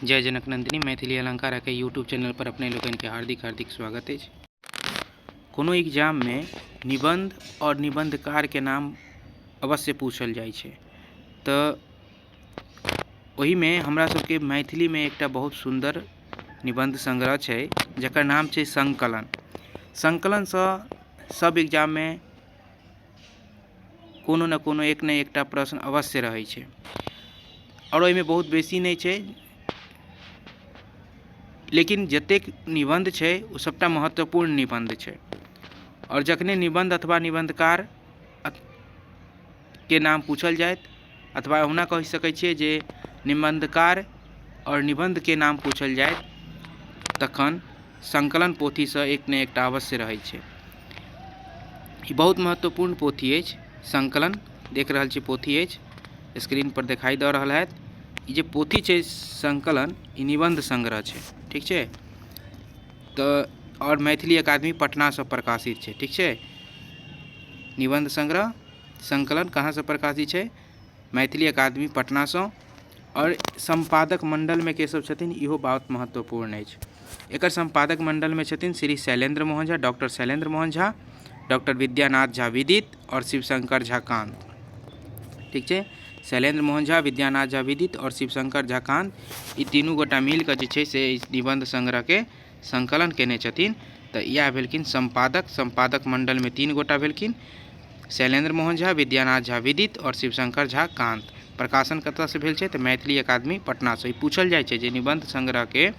जय जनक नंदिनी मैथिली अलंकार के यूट्यूब चैनल पर अपने लोगन के हार्दिक स्वागत है। कोनो एग्जाम में निबंध और निबंधकार के नाम अवश्य पूछल जाय छे। तो वही में हमरा सबके मैथिली में एक बहुत सुंदर निबंध संग्रह है जकर नाम है संकलन। संकलन से सब एग्जाम में कोनो न कोनो एक न एक प्रश्न अवश्य रहे छे और ओहिमे बहुत बेसी नहीं छे, लेकिन जतेक निबंध है वो सबटा महत्वपूर्ण निबंध है। और जखने निबंध अथवा निबंधकार के नाम पूछल जाए अथवा ओना कह सकै छियै जे निबंधकार और निबंध के नाम पूछल जाए तखन संकलन पोथी से एक न एक अवश्य रहे छे। ई बहुत महत्वपूर्ण पोथी है। संकलन देख रहल छी पोथी है, स्क्रीन पर दिखाई दे रहा है। ये जो पोथी है संकलन ई निबंध संग्रह है, ठीक है। तो और मैथिली अकादमी पटना से प्रकाशित है, ठीक है। निबंध संग्रह संकलन कहाँ से प्रकाशित है? मैथिली अकादमी पटना से। और संपादक मंडल में के सब छथिन इहो बहुत महत्वपूर्ण है। एकर संपादक मंडल में छथिन श्री शैलेंद्र मोहन झा, डॉक्टर शैलेंद्र मोहन झा, डॉक्टर विद्यानाथ झा विदित और शिवशंकर झा कांत, ठीक है। शैलेंद्र मोहन झा, विद्यानाथ झा विदित और शिवशंकर झा कांत ई तीनों गोटा मिलकर जे छै से इस निबंध संग्रह के संकलन केने छथिन। तो यह भेलखिन संपादक। संपादक मंडल में 3 गोटा भेलखिन, शैलेंद्र मोहन झा, विद्यानाथ झा विदित और शिवशंकर झा कांत। प्रकाशन कतऽ से भेल छै? तो मैथिली अकादमी पटना से। पूछल जाय छै जे निबंध संग्रह के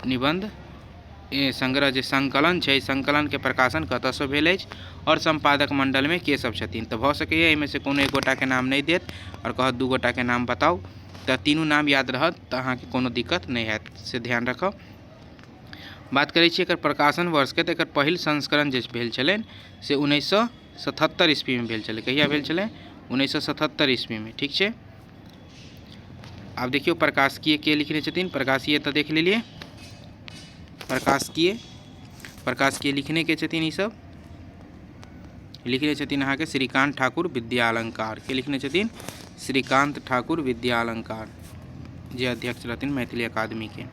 निबंध संग्रह जे संकलन है, संकलन के प्रकाशन कतऽ से भेल अछि और संपादक मंडल में के सब छथिन। तो भ सकैए एहिमे से कोनो एक गोटा के नाम नहीं देत और कहत 2 गोटा के नाम बताओ। तो तीनों नाम याद रहत तो अहाँके कोनो दिक्कत नहीं हैत, से ध्यान रखब। बात करै छी एकर प्रकाशन वर्ष के, तो एकर पहिल संस्करण जे भेल छलै से 1977 ईस्वी में भेल छलै। कहिया भेल छलै? 1977 ईस्वी में, ठीक है। आब देखियो प्रकाशकीय के लिखने छथिन। प्रकाशीय तो देख लेलिए। प्रकाशकीय लिखने के छथिन ई सब लिखने छथिन अहाँ के श्रीकांत ठाकुर विद्यालंकार के लिखने छथिन श्रीकांत ठाकुर विद्यालंकार, जे अध्यक्ष रहथिन मैथिली अकादमी के।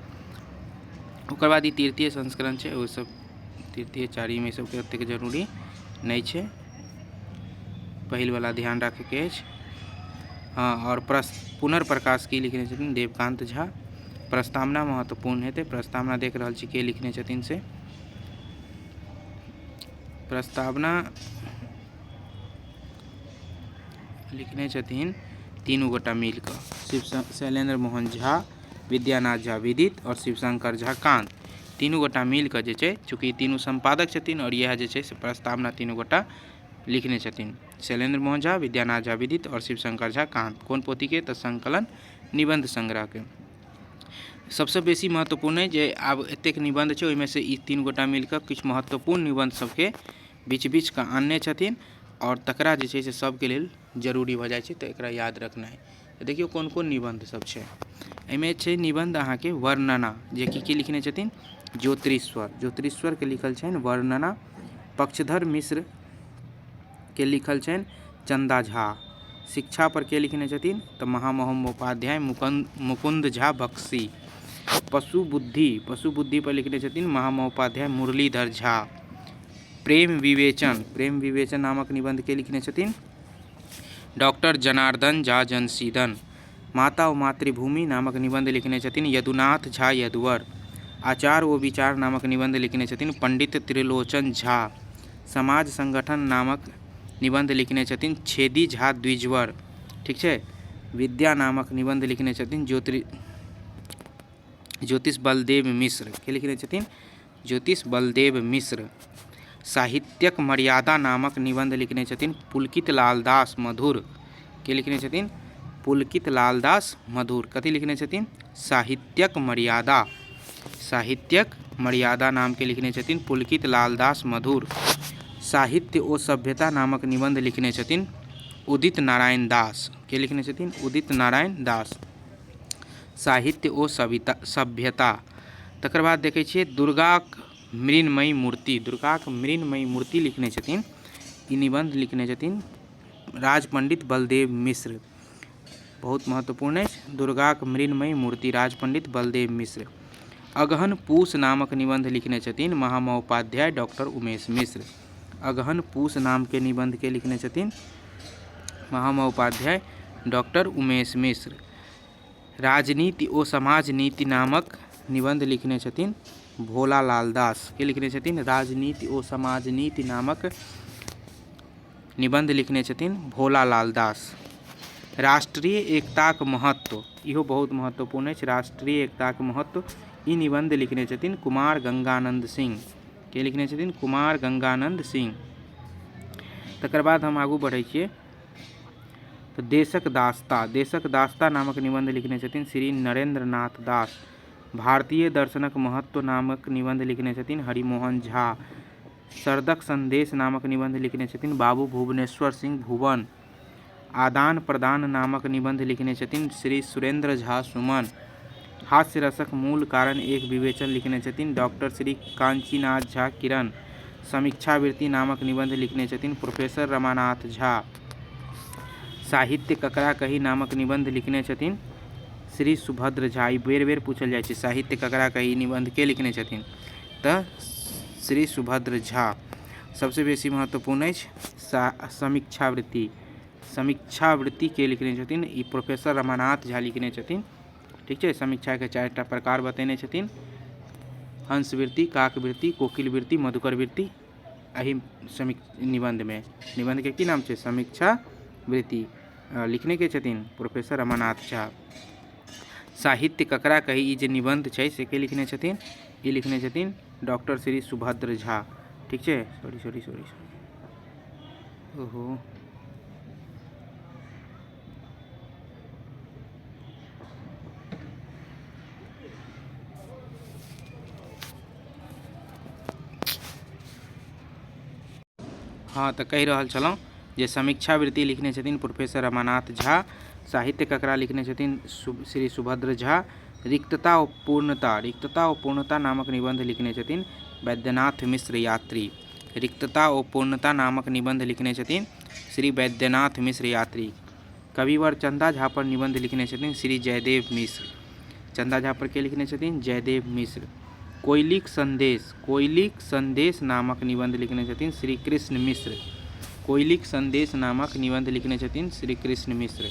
ओकर बाद ई तृतीय संस्करण है, वो सब तृतीय चारिम सबके ओतेक जरूरी नहीं है, पहिल वाला ध्यान रखे के अछि। हाँ, और पुनर्प्रकाश की लिखने छथिन देवकांत झा। प्रस्तावना महत्वपूर्ण हेतै। प्रस्तावना देख रहल छी के लिखने छथिन से। प्रस्तावना लिखने छथिन 3 गोटा मिलकर, शैलेंद्र मोहन झा, विद्यानाथ झा विदित और शिवशंकर झा कांत। 3 गोटा मिलकर जे छै, चूँकि तीनों संपादक छथिन और यह जे छै से प्रस्तावना 3 गोटा लिखने छथिन, शैलेंद्र मोहन झा, विद्यानाथ झा विदित और शिवशंकर झा कांत। कौन पोथी के? तो संकलन निबंध संग्रह के। सबसे बेसी महत्वपूर्ण है जे आब एतेक निबंध छै, ओहिमे से ई 3 गोटा मिलकर किछु महत्वपूर्ण निबंध सबके बीच बीच का आनने छथिन और तकरा जे छै से सबके लेल जरूरी भऽ जाइ छै, तो एकरा याद रखना है। तो देखियो कोन कोन निबंध सब छै। एहिमे छै निबंध अहाँ के वर्णना, जे की लिखने छथिन ज्योतिश्वर। ज्योतिश्वर के लिखल छनि वर्णना। पक्षधर मिश्र के लिखल छनि चंदा झा। शिक्षा पर के लिखने छथिन? तो महामहोपाध्याय मुकुंद झा बक्सी। पशु बुद्धि पर लिखने छथिन महामहोपाध्याय मुरलीधर झा। प्रेम विवेचन नामक निबंध के लिखने छथिन डॉक्टर जनार्दन झा जनसीदन। माता व मातृभूमि नामक निबंध लिखने छथिन यदुनाथ झा यदुवर। आचार व विचार नामक निबंध लिखने छथिन पंडित त्रिलोचन झा। समाज संगठन नामक निबंध लिखने छथिन छेदी झा द्विजवर, ठीक है। विद्या नामक निबंध लिखने छथिन ज्योतिष बलदेव मिश्र के लिखने छथिन ज्योतिष बलदेव मिश्र। साहित्यक मर्यादा नामक निबंध लिखने छथिन पुलकित लालदास मधुर के लिखने छथिन पुलकित लालदास मधुर। कथी लिखने छथिन? साहित्यक मर्यादा नाम के लिखने छथिन पुलकित लालदास मधुर। साहित्य ओ सभ्यता नामक निबंध लिखने छथिन उदित नारायण दास के लिखने छथिन उदित नारायण दास। साहित्य ओ सभ्यता। तकर बाद देखै छियै दुर्गाक मृण्मयी मूर्ति लिखने छथिन। ई निबंध लिखने छथिन राज पंडित बलदेव मिश्र। बहुत महत्वपूर्ण अछि। दुर्गाक मृण्मयी मूर्ति राजपंडित बलदेव मिश्र। अगहन पूस नामक निबंध लिखने छथिन महामहोपाध्याय डॉक्टर उमेश मिश्र। अगहन पूस नाम के निबंध के लिखने छथिन महामहोपाध्याय डॉक्टर उमेश मिश्र। राजनीति ओ समाज नीति नामक निबंध लिखने छथिन भोलालाल दास के लिखने छथिन राजनीति ओ समाज नीति नामक निबंध लिखने छथिन भोलालाल दास। राष्ट्रीय एकताक महत्व इहो बहुत महत्वपूर्ण अछि। राष्ट्रीय एकताक महत्व ई निबंध लिखने छथिन कुमार गंगानंद सिंह के लिखने छथिन कुमार गंगानंद सिंह। तकर बाद हम आगू बढ़ै छियै तो देशक दास्ता नामक निबंध लिखने छथिन श्री नरेंद्र नाथ दास। भारतीय दर्शनक महत्व नामक निबंध लिखने छथिन हरिमोहन झा। सरदक संदेश नामक निबंध लिखने छथिन बाबू भुवनेश्वर सिंह भुवन। आदान प्रदान नामक निबंध लिखने छथिन श्री सुरेंद्र झा सुमन। हास्य रसक मूल कारण एक विवेचन लिखने छथिन डॉक्टर श्री कांचीनाथ झा किरण। समीक्षावृत्ति नामक निबंध लिखने छथिन प्रोफेसर रमानाथ झा। साहित्य ककरा कही नामक निबंध लिखने छथिन श्री सुभद्र झा। ई बेर बेर पूछल जाइ छै साहित्य ककरा कही निबंध के लिखने छथिन तऽ श्री सुभद्र झा। सबसे बेसी महत्वपूर्ण अछि समीक्षावृत्ति के लिखने छथिन ई प्रोफेसर रमानाथ झा लिखने छथिन। ठीक छै। समीक्षा के 4टा प्रकार बतेने छथिन हंसवृत्ति, काकवृत्ति, कोकिलवृत्ति, मधुकरवृत्ति। एहि निबंध के की नाम छै समीक्षावृत्ति। लिखने के छथिन प्रोफेसर रमानाथ झा। साहित्य ककरा कही ई जे निबंध छै से के लिखने छथिन ई लिखने छथिन डॉक्टर श्री सुभद्र झा। ठीक छै। सॉरी ओहो हाँ तो कही रहल छलौं जे समीक्षावृत्ति लिखने छथिन प्रोफेसर रमानाथ झा। साहित्य ककरा लिखने छथिन श्री सुभद्र झा। रिक्तता और पूर्णता नामक निबंध लिखने छथिन वैद्यनाथ मिश्र यात्री। रिक्तता और पूर्णता नामक निबंध लिखने छथिन श्री वैद्यनाथ मिश्र यात्री। कविवर चंदा झा पर निबंध लिखने छथिन श्री जयदेव मिश्र। चंदा झा पर के लिखने छथिन जयदेव मिश्र। कोयलिक संदेश नामक निबंध लिखने छथिन श्री कृष्ण मिश्र। कोयलिक संदेश नामक निबंध लिखने छथिन श्री कृष्ण मिश्र।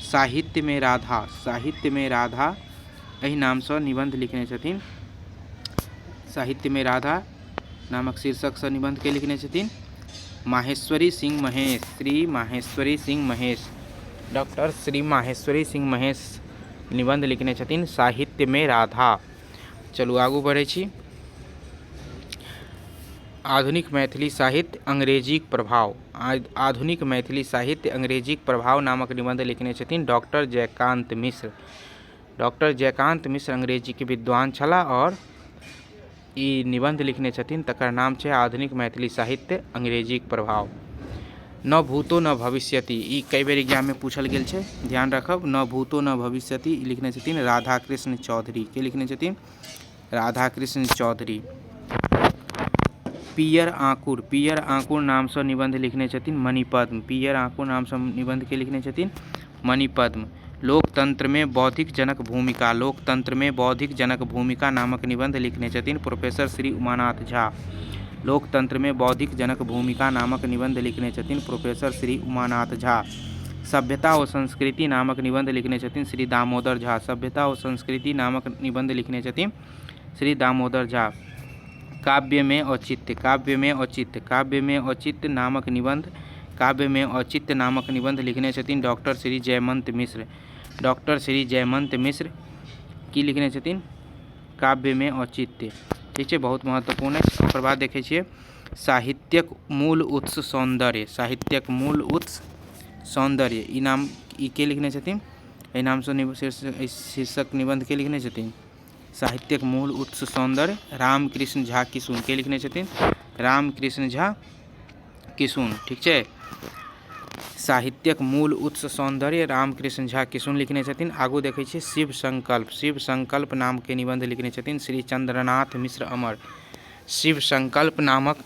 साहित्य में राधा एहि नाम से निबंध लिखने छथिन। साहित्य में राधा नामक शीर्षक से निबंध के लिखने छथिन माहेश्वरी सिंह महेश। श्री माहेश्वरी सिंह महेश। डॉक्टर श्री माहेश्वरी सिंह महेश निबंध लिखने छथिन साहित्य में राधा। चलू आगू बढ़े छी। आधुनिक मैथिली साहित्य अंग्रेजीक प्रभाव। आधुनिक मैथिली साहित्य अंग्रेजीक प्रभाव नामक निबंध लिखने छथिन डॉक्टर जयकांत मिश्र। डॉक्टर जयकांत मिश्र अंग्रेजी के विद्वान छला और ई निबंध लिखने छथिन तकर नाम छै आधुनिक मैथिली साहित्य अंग्रेजीक प्रभाव। न भूतो न भविष्यति ई कई बेर एग्जाम में पूछल गेल छै, ध्यान रखब। न भूतो न भविष्यति लिखने छथिन राधाकृष्ण चौधरी के लिखने छथिन राधाकृष्ण चौधरी। पियर आंकुर नाम से निबंध लिखने छथिन मणिपद्म। पियर आंकुर नाम से निबंध के लिखने छथिन मणिपद्म। लोकतंत्र में बौद्धिक जनक भूमिका नामक निबंध लिखने छथिन प्रोफेसर श्री उमानाथ झा। लोकतंत्र में बौद्धिक जनक भूमिका नामक निबंध लिखने छथिन प्रोफेसर श्री उमानाथ झा। सभ्यता और संस्कृति नामक निबंध लिखने छथिन श्री दामोदर झा। सभ्यता और संस्कृति नामक निबंध लिखने छथिन श्री दामोदर झा। काव्य में औचित्य नामक निबंध लिखने छथिन डॉक्टर श्री जयमंत मिश्र। डॉक्टर श्री जयमंत मिश्र की लिखने छथिन काव्य में औचित्य। ठीक है, बहुत महत्वपूर्ण है। ओकर बाद देखे छिए साहित्यक मूल उत्स सौंदर्य। साहित्यक मूल उत्स सौंदर्य ई नाम ई के लिखने छथिन एहि नाम से शीर्षक निबंध के लिखने छथिन साहित्यक मूल उत्स सौंदर्य रामकृष्ण झा किशुन के लिखने छथिन रामकृष्ण झा किशुन। ठीक है, साहित्यक मूल उत्स सौंदर्य रामकृष्ण झा किशुन लिखने छथिन। आगू देखे छिए शिव संकल्प नाम के निबंध लिखने छथिन श्री चंद्रनाथ मिश्र अमर। शिव संकल्प नामक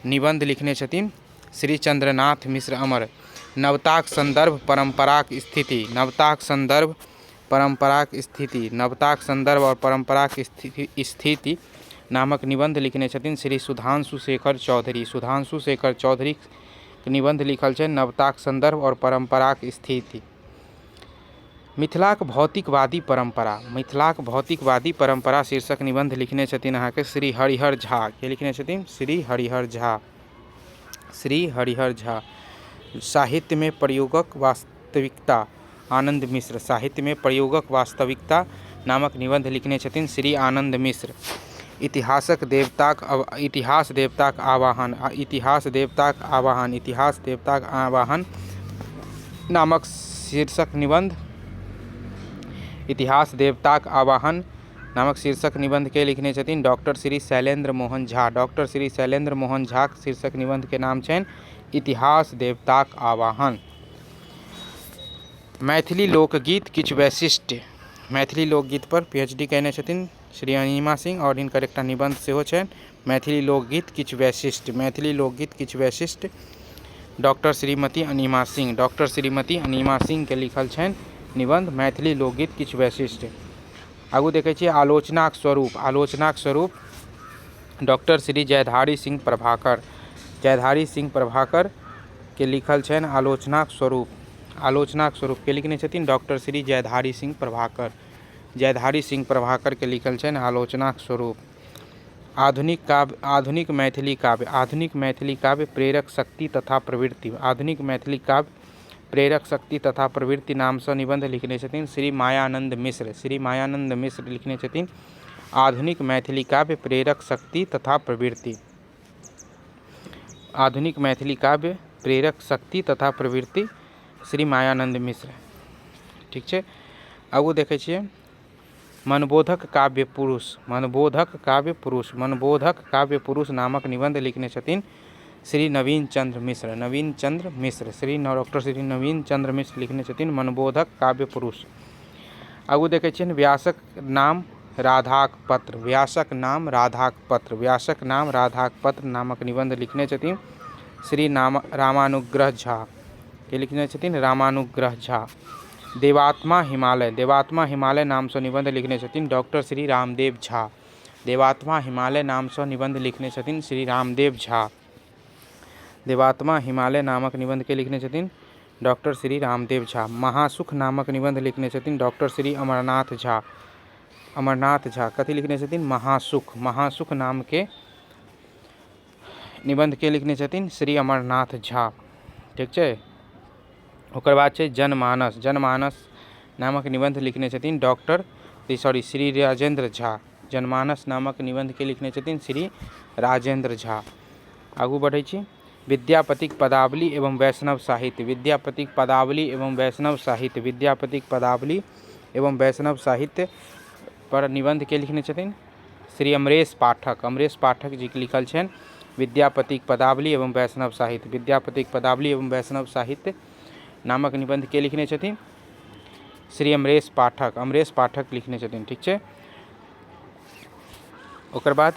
निबंध लिखने छथिन श्री चंद्रनाथ मिश्र अमर। नवताक संदर्भ परंपराक स्थिति, नवताक संदर्भ परंपराक स्थिति, नवताक संदर्भ और परंपराक स्थिति नामक निबंध लिखने छथिन श्री सुधांशु शेखर चौधरी। सुधांशु शेखर चौधरी निबंध लिखल छै नवताक संदर्भ और परंपराक स्थिति। मिथिलाक भौतिकवादी परंपरा, मिथिलाक भौतिकवादी परंपरा शीर्षक निबंध लिखने छथिन अहाँके श्री हरिहर झा। के लिखने छथिन? श्री हरिहर झा। श्री हरिहर झा। साहित्य में प्रयोगक वास्तविकता आनंद मिश्र, साहित्य में प्रयोगक वास्तविकता नामक निबंध लिखने छथिन श्री आनंद मिश्र। इतिहास देवताक आवाहन, इतिहास देवताक आवाहन, इतिहास देवताक आवाहन नामक शीर्षक निबंध, इतिहास देवताक आवाहन नामक शीर्षक निबंध के लिखने छथिन डॉक्टर श्री शैलेंद्र मोहन झा। डॉक्टर श्री शैलेंद्र मोहन झा शीर्षक निबंध के नाम छनि इतिहास देवताक आवाहन। मैथिली लोकगीत किछु वैशिष्ट्य, मैथिली लोकगीत पर पीएचडी कयने छथिन श्री अनिमा सिंह और हिनकर एकटा निबंध सेहो छनि मैथिली लोकगीत किछु वैशिष्ट्य, मैथिली लोकगीत किछु वैशिष्ट्य डॉक्टर श्रीमती अनिमा सिंह, डॉक्टर श्रीमती अनिमा सिंह के लिखल छनि निबंध मैथिली लोकगीत किछु वैशिष्ट्य। आगू देखै छियै आलोचनाक स्वरूप, आलोचनाक स्वरूप डॉक्टर श्री जयधारी सिंह प्रभाकर, जयधारी सिंह प्रभाकर के लिखल छनि आलोचनाक स्वरूप, आलोचनाक स्वरूप के लिखने छथिन डॉक्टर श्री जयधारी सिंह प्रभाकर, जयधारी सिंह प्रभाकर के लिखल छनि आलोचनाक स्वरूप। आधुनिक काव्य, आधुनिक मैथिली काव्य, आधुनिक मैथिली काव्य प्रेरक शक्ति तथा प्रवृत्ति, आधुनिक मैथिली काव्य प्रेरक शक्ति तथा प्रवृत्ति नाम से निबंध लिखने छथिन श्री मायानंद मिश्र, श्री मायानंद मिश्र लिखने छथिन आधुनिक मैथिली काव्य प्रेरक शक्ति तथा प्रवृत्ति, आधुनिक मैथिली काव्य प्रेरक शक्ति तथा प्रवृत्ति श्री मायानंद मिश्र। ठीक छै। आगू देखै छियै मनबोधक काव्य पुरुष, मनबोधक काव्य पुरुष, मनबोधक काव्य पुरुष नामक निबंध लिखने छथिन श्री नवीन चंद्र मिश्र, नवीन चंद्र मिश्र, श्री डॉक्टर श्री नवीन चंद्र मिश्र लिखने छथिन मनबोधक काव्य पुरुष। आगू देखै छियै व्यासक नाम राधाक पत्र, व्यासक नाम राधाक पत्र, व्यासक नाम राधाक पत्र नामक निबंध लिखने छथिन श्री रामानुग्रह झा, के लिखने छथिन रामानुग्रह झा। देवात्मा हिमालय, देवात्मा हिमालय नाम से निबंध लिखने छथिन डॉक्टर श्री रामदेव झा, देवात्मा हिमालय नाम से निबंध लिखने छथिन श्री रामदेव झा, देवात्मा हिमालय नामक निबंध के लिखने छथिन डॉक्टर श्री रामदेव झा। महासुख नामक निबंध लिखने छथिन डॉक्टर श्री अमरनाथ झा, अमरनाथ झा कथी लिखने छथिन महासुख, महासुख नाम के निबंध के लिखने छथिन श्री अमरनाथ झा। ठीक छै। ओकर बाद छै जनमानस, जनमानस नामक निबंध लिखने छथिन डॉक्टर श्री राजेंद्र झा, जनमानस नामक निबंध के लिखने छथिन श्री राजेंद्र झा। आगू बढ़ै छी विद्यापतिक पदावली एवं वैष्णव साहित्य, विद्यापतिक पदावली एवं वैष्णव साहित्य, विद्यापतिक पदावली एवं वैष्णव साहित्य पर निबंध के लिखने छथिन श्री अमरेश पाठक, अमरेश पाठक जी के लिखल छनि विद्यापतिक पदावली एवं वैष्णव साहित्य, विद्यापतिक पदावली एवं वैष्णव साहित्य नामक निबंध के लिखने छथिन श्री अमरेश पाठक, अमरेश पाठक लिखने छथिन। ठीक छै। ओकर बाद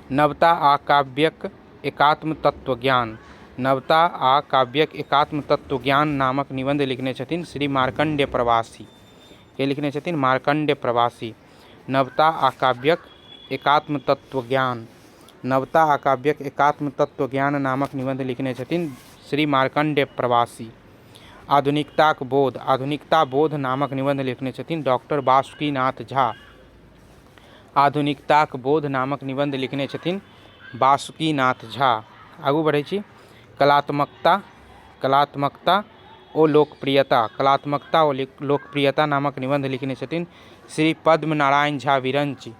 नवता आ काव्यक एकात्म तत्व ज्ञान, नवता आ काव्यक एकात्म तत्व ज्ञान नामक निबंध लिखने छथिन श्री मार्कंडेय प्रवासी, के लिखने छथिन मार्कंडेय प्रवासी। नवता आ काव्यक एकात्म तत्व ज्ञान, नवता आ काव्यक एकात्म तत्व ज्ञान नामक निबंध लिखने छथिन श्री मार्कंडेय प्रवासी। आधुनिकताक बोध, आधुनिकता बोध नामक निबंध लिखने छथिन डॉक्टर बासुकीनाथ झा, आधुनिकताक बोध नामक निबंध लिखने छथिन बासुकीनाथ झा। आगू बढ़ै छी कलात्मकता, कलात्मकता ओ लोकप्रियता, कलात्मकता ओ लोकप्रियता नामक निबंध लिखने छथिन श्री पद्मनारायण झा विरंची,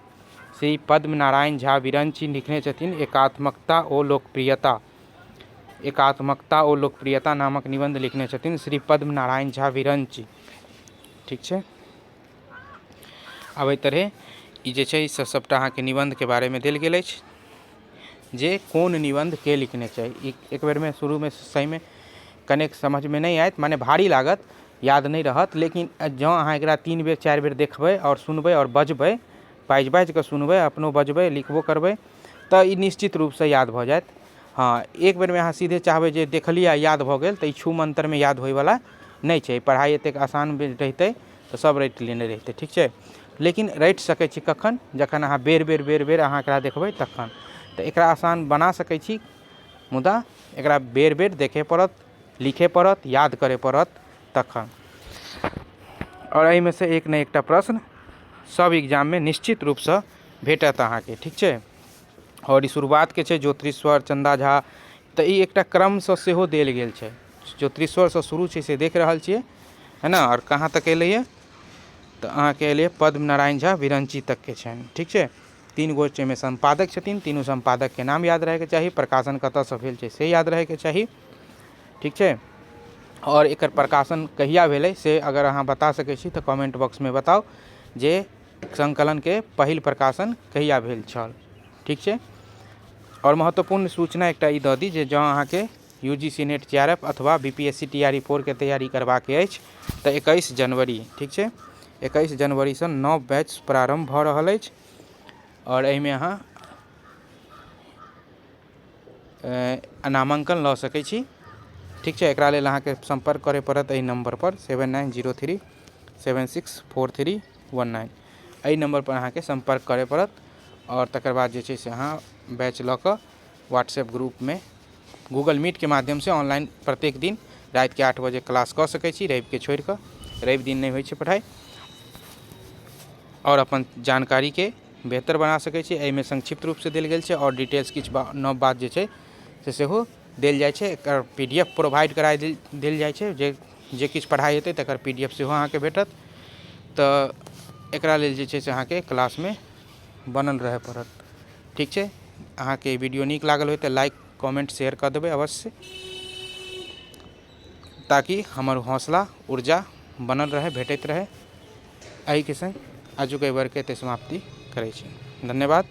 श्री पद्मनारायण झा विरंची लिखने छथिन एकात्मकता ओ लोकप्रियता, एकात्मकता ओ लोकप्रियता नामक निबंध लिखने छथिन श्री पद्मनारायण झा विरंची। ठीक छै। आब एहि तरहे ई जे छै से सबटा अहाँके निबंधके बारेमे देल गेल अछि जे कोन निबंध के लिखने चाही। एक बेर में शुरू में सही में कनेक समझ में नहीं आयत, माने भारी लागत, याद नहीं रहत, लेकिन जँ अहाँ एकरा 3 बेर 4 बेर देखबै और सुनबै और बजबै, बाजि बाजि कऽ सुनबै, अपनो बजबै लिखबो करबै तऽ ई निश्चित रूपसँ याद भऽ जायत। हाँ, एक बेर में अहाँ सीधे चाहबै जे देखलिए याद भऽ गेल तऽ ई छू मंत्र में याद होयवला नहीं छै। पढ़ाई एतेक आसान रहतै तऽ सब रटि लेने रहितै, ठीक छै। लेकिन रटि सकै छी कखन, जखन अहाँ बेर बेर अहाँ एकरा देखबै तखन। तऽ एकरा आसान बना सकै छी, मुदा एकरा बेर बेर देखे पड़त, लिखे पड़त, याद करे पड़त तखन। और एहिमे से एक ने एकटा प्रश्न सब एग्जाम में निश्चित रूप से भेटत अहाँके, ठीक छै। और ई शुरुआत के छै ज्योतिश्वर चंदा झा, तऽ ई एकटा क्रम से सेहो देल गेल छै। ज्योतिश्वर से शुरू छै से देख रहल छियै, है ना। और कहाँ तक एलैए तऽ अहाँके एलैए पद्म नारायण झा विरंची तक के छनि, ठीक छै। 3 गो में संपादक छथिन, तीनों संपादक के नाम याद रहे के चाहिए, प्रकाशन कतऽ भेल छै से याद रहे के चाहिए, ठीक छै। और एकर प्रकाशन कहिया भेलै से अगर अहाँ बता सकै छी तऽ कमेंट बॉक्स में बताउ जे संकलन के पहिल प्रकाशन कहिया भेल छल, ठीक छै। और महत्वपूर्ण सूचना एकटा ई दऽ दी जे जँ अहाँके UGC नेट JRF अथवा BPSC TRE4 के तैयारी करबाक अछि तऽ 21 जनवरी, ठीक छै, 21 जनवरी से नव बैच प्रारंभ भऽ रहल अछि। और एहिमे अहाँ नामांकन लऽ सकै छी, ठीक छै। एकरा लेल अहाँके संपर्क करे पड़त एहि नंबर पर 7903 764319। एहि नंबर पर अहाँके संपर्क करे पड़त। और तकर बाद जे छै से अहाँ बैच लऽ कऽ व्हाट्सएप ग्रुप में गूगल मीट के माध्यम से ऑनलाइन प्रत्येक दिन रात के 8 बजे क्लास कऽ सकै छी, रवि के छोड़ि कऽ। रवि दिन नहीं होइ छै पढ़ाई। और अपन जानकारी के बेहतर बना सकै छी। एहिमे संक्षिप्त रूप से देल गेल छै और डिटेल्स किछु नव बात जे छै से सेहो देल जाइ छै। एकर PDF प्रोवाइड करा देल जाइ छै, जे किछु पढ़ाई हेतै तकर PDF सेहो अहाँके भेटत। तऽ एकरा लेल जे छै से अहाँके क्लास में बनल रहे पड़त, ठीक छै। अहाँके वीडियो नीक लागल होइ तऽ लाइक कमेंट शेयर कर देबै अवश्य, ताकि हमर हौसला ऊर्जा बनल रहे, भेटैत रहे। एहि के संग आजुक एहि वर्ग के समाप्ति करै छी। धन्यवाद।